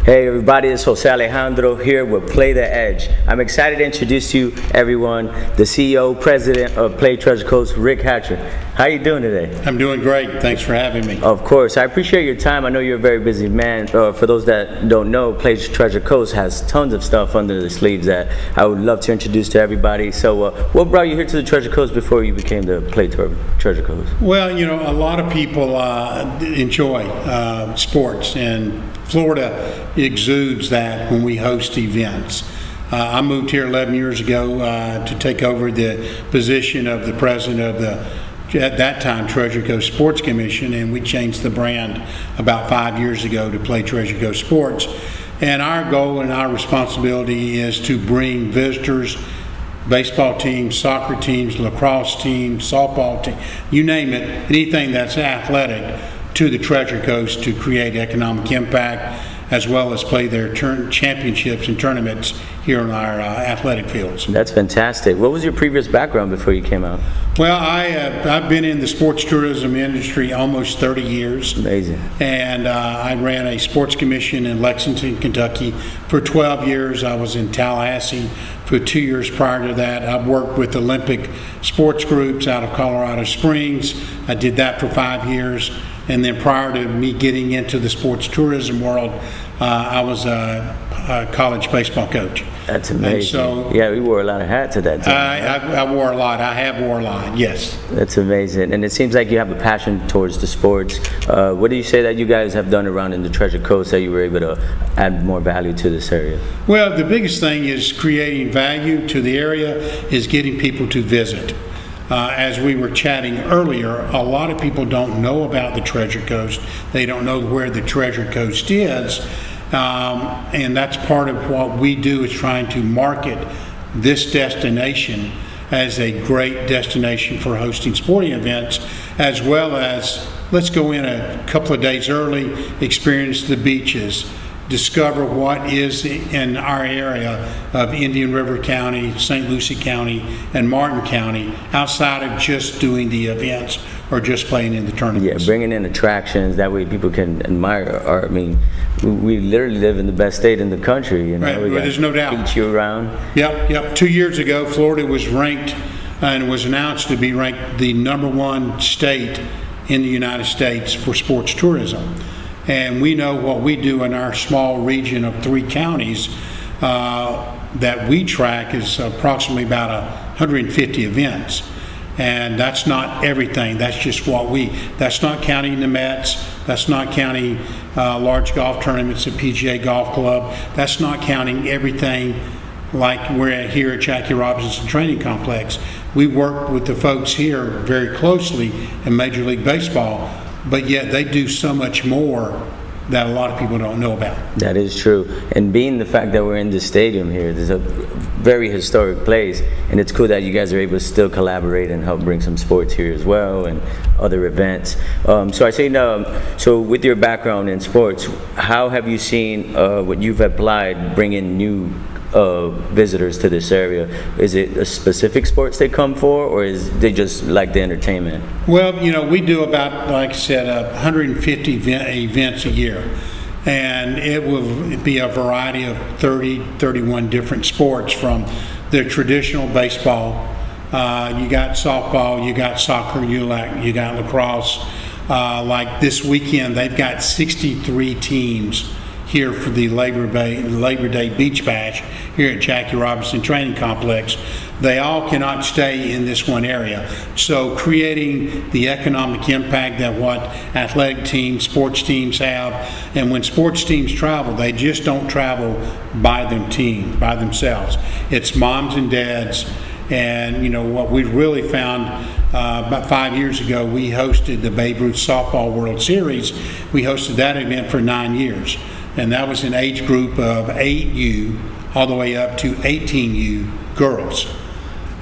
Hey everybody, it's Jose Alejandro here with Play the Edge. I'm excited to introduce to you, everyone, the CEO, President of Play Treasure Coast, Rick Hatcher. How are you doing today? I'm doing great. Thanks for having me. Of course. I appreciate your time. I know you're a very busy man. For those that don't know, Play Treasure Coast has tons of stuff under the sleeves that I would love to introduce to everybody. So what brought you here to the Treasure Coast before you became the Play Treasure Coast? Well, you know, a lot of people enjoy sports, and Florida exudes that when we host events. I moved here 11 years ago to take over the position of the president of the, at that time, Treasure Coast Sports Commission, and we changed the brand about 5 years ago to Play Treasure Coast Sports. And our goal and our responsibility is to bring visitors, baseball teams, soccer teams, lacrosse teams, softball teams, you name it, anything that's athletic, to the Treasure Coast to create economic impact, as well as play their championships and tournaments here on our athletic fields. That's fantastic. What was your previous background before you came out? Well, I've been in the sports tourism industry almost 30 years. Amazing. And I ran a sports commission in Lexington, Kentucky for 12 years. I was in Tallahassee for 2 years prior to that. I've worked with Olympic sports groups out of Colorado Springs. I did that for 5 years. And then prior to me getting into the sports tourism world, I was a college baseball coach. That's amazing. And so, yeah, we wore a lot of hats at that time. I wore a lot. I have wore a lot, yes. That's amazing. And it seems like you have a passion towards the sports. What do you say that you guys have done around in the Treasure Coast that you were able to add more value to this area? Well, the biggest thing is creating value to the area, is getting people to visit. As we were chatting earlier, a lot of people don't know about the Treasure Coast. They don't know where the Treasure Coast is. And that's part of what we do, is trying to market this destination as a great destination for hosting sporting events, as well as let's go in a couple of days early, experience the beaches, discover what is in our area of Indian River County, St. Lucie County, and Martin County, outside of just doing the events or just playing in the tournaments. Yeah, bringing in attractions, that way people can admire art. I mean, we literally live in the best state in the country. You know? Right, there's no doubt. Beach year round. Yep. 2 years ago, Florida was ranked and was announced to be ranked the #1 state in the United States for sports tourism. And we know what we do in our small region of 3 counties that we track is approximately about 150 events. And that's not everything. That's just that's not counting the Mets. That's not counting large golf tournaments at PGA Golf Club. That's not counting everything like we're here at Jackie Robinson Training Complex. We work with the folks here very closely in Major League Baseball, but yet they do so much more that a lot of people don't know about. That is true. And being the fact that we're in this stadium here, there's a very historic place, and it's cool that you guys are able to still collaborate and help bring some sports here as well and other events. So I say, so with your background in sports, how have you seen what you've applied bring in new visitors to this area? Is it a specific sports they come for, or is they just like the entertainment? Well, you know, we do about, like I said, 150 events a year, and it will be a variety of 31 different sports, from the traditional baseball, you got softball, you got soccer, you got lacrosse. Like this weekend, they've got 63 teams here for the Labor Day Beach Bash here at Jackie Robinson Training Complex. They all cannot stay in this one area. So creating the economic impact that what athletic teams, sports teams have, and when sports teams travel, they just don't travel by themselves. It's moms and dads. And you know what we really found about 5 years ago, we hosted the Babe Ruth Softball World Series. We hosted that event for 9 years. And that was an age group of 8U all the way up to 18U girls.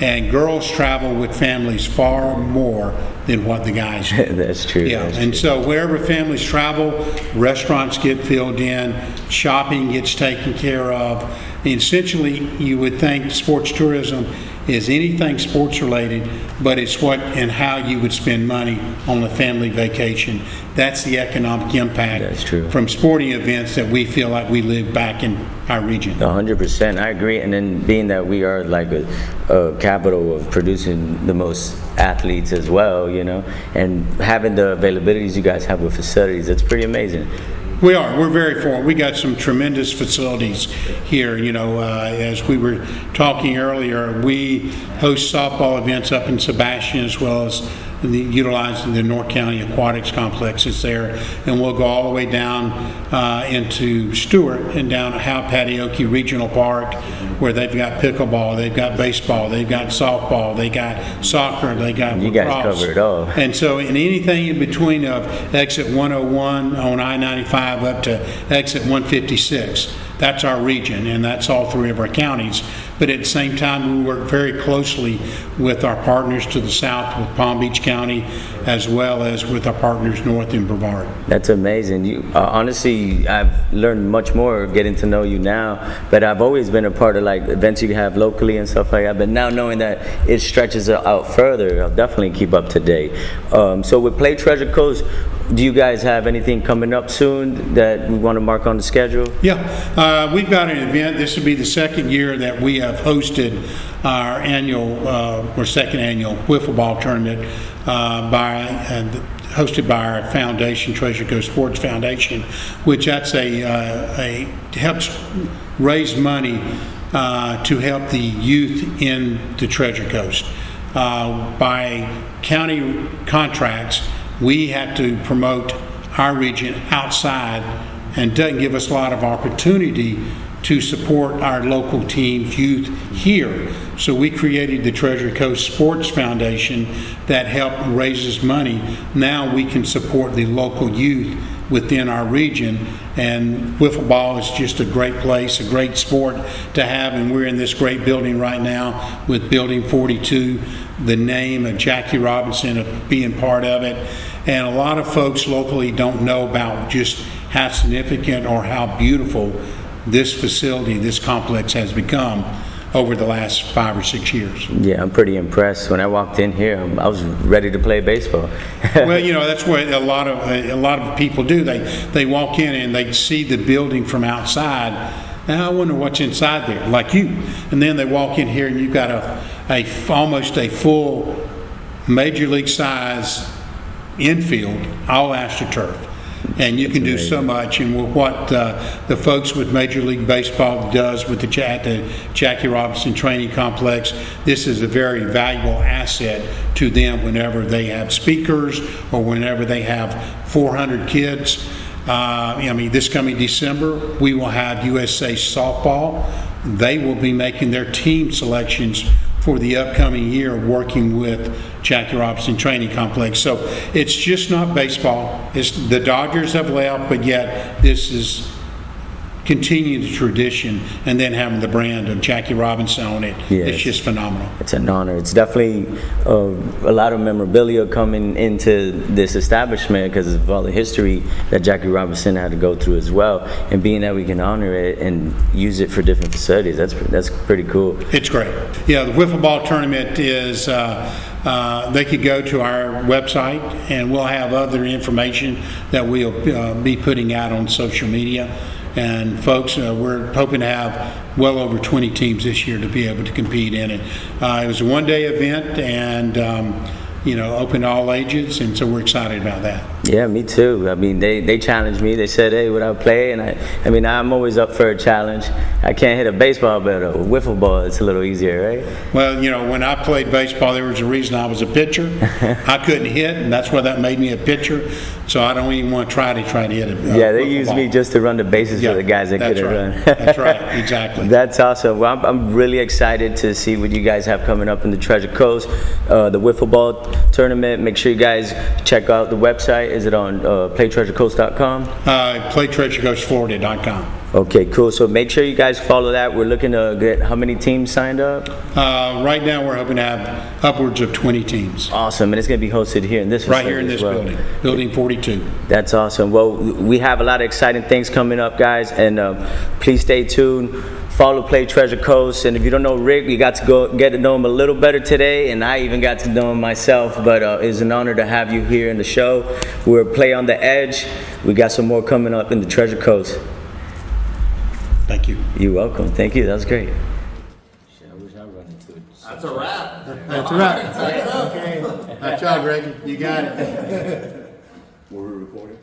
And girls travel with families far more than what the guys do. That's true. Yeah, that's and true. So wherever families travel, restaurants get filled in, shopping gets taken care of. And essentially, you would think sports tourism is anything sports related, but it's what and how you would spend money on a family vacation. That's the economic impact That's true. from sporting events that we feel like we live back in our region. 100%, I agree. And then being that we are like a capital of producing the most athletes as well, you know, and having the availabilities you guys have with facilities, it's pretty amazing. We are. We're very fortunate. We got some tremendous facilities here. You know, as we were talking earlier, we host softball events up in Sebastian as well as utilizing the North County Aquatics complexes there, and we'll go all the way down into Stewart and down to Howe Patioki Regional Park, where they've got pickleball, they've got baseball, they've got softball, they got soccer, they got You lacrosse. guys cover it all. And so, in anything in between of exit 101 on I-95 up to exit 156, that's our region, and that's all three of our counties. But at the same time, we work very closely with our partners to the south, with Palm Beach County, as well as with our partners north in Brevard. That's amazing. You honestly, I've learned much more getting to know you now, but I've always been a part of like events you have locally and stuff like that. But now knowing that it stretches out further, I'll definitely keep up to date. So with Play Treasure Coast, do you guys have anything coming up soon that we want to mark on the schedule? Yeah, we've got an event. This will be the second year that we have hosted our annual, or second annual wiffle ball tournament hosted by our foundation, Treasure Coast Sports Foundation, which that's a helps raise money to help the youth in the Treasure Coast. By county contracts, we have to promote our region outside, and doesn't give us a lot of opportunity to support our local teams, youth here. So we created the Treasure Coast Sports Foundation that helped raises money. Now we can support the local youth within our region, and wiffle ball is just a great place, a great sport to have, and we're in this great building right now with Building 42, the name of Jackie Robinson of being part of it, and a lot of folks locally don't know about just how significant or how beautiful this facility, this complex has become over the last 5 or 6 years. Yeah, I'm pretty impressed. When I walked in here, I was ready to play baseball. Well, you know, that's what a lot of people do. They walk in and they see the building from outside, and I wonder what's inside there, like you. And then they walk in here and you've got almost a full major league size infield, all AstroTurf. And you can do so much, and with what the folks with Major League Baseball does with the Jackie Robinson Training Complex, this is a very valuable asset to them whenever they have speakers or whenever they have 400 kids. I mean, this coming December, we will have USA Softball. They will be making their team selections for the upcoming year, working with Jackie Robinson Training Complex. So it's just not baseball. The Dodgers have left, but yet this is continuing the tradition, and then having the brand of Jackie Robinson on it. Yes. It's just phenomenal. It's an honor. It's definitely a lot of memorabilia coming into this establishment because of all the history that Jackie Robinson had to go through as well. And being that we can honor it and use it for different facilities, that's pretty cool. It's great. Yeah, the wiffle ball tournament is, they could go to our website, and we'll have other information that we'll be putting out on social media. And folks, we're hoping to have well over 20 teams this year to be able to compete in it. It was a one-day event, and open to all ages, and so we're excited about that. Yeah, me too. I mean, they challenged me. They said, hey, would I play? And I mean, I'm always up for a challenge. I can't hit a baseball, but a wiffle ball, it's a little easier, right? Well, when I played baseball, there was a reason I was a pitcher. I couldn't hit, and that's why that made me a pitcher. So I don't even want to try to hit it. Yeah, they use me just to run the bases for the guys that couldn't run. That's right, exactly. That's awesome. Well, I'm really excited to see what you guys have coming up in the Treasure Coast, the wiffle ball tournament. Make sure you guys check out the website. Is it on playtreasurecoast.com? Playtreasurecoastflorida.com. Okay, cool. So make sure you guys follow that. We're looking to get how many teams signed up? Right now, we're hoping to have upwards of 20 teams. Awesome, and it's going to be hosted here in this right here in this well. building, Building 42. That's awesome. Well, we have a lot of exciting things coming up, guys, and please stay tuned Follow Play Treasure Coast. And if you don't know Rick, you got to go get to know him a little better today, and I even got to know him myself. But it's an honor to have you here in the show. We're Play on the Edge. We got some more coming up in the Treasure Coast. Thank you. You're welcome. Thank you. That was great. That's a wrap. That's right. Okay. Nice job, Reggie. You got it. Were we recording?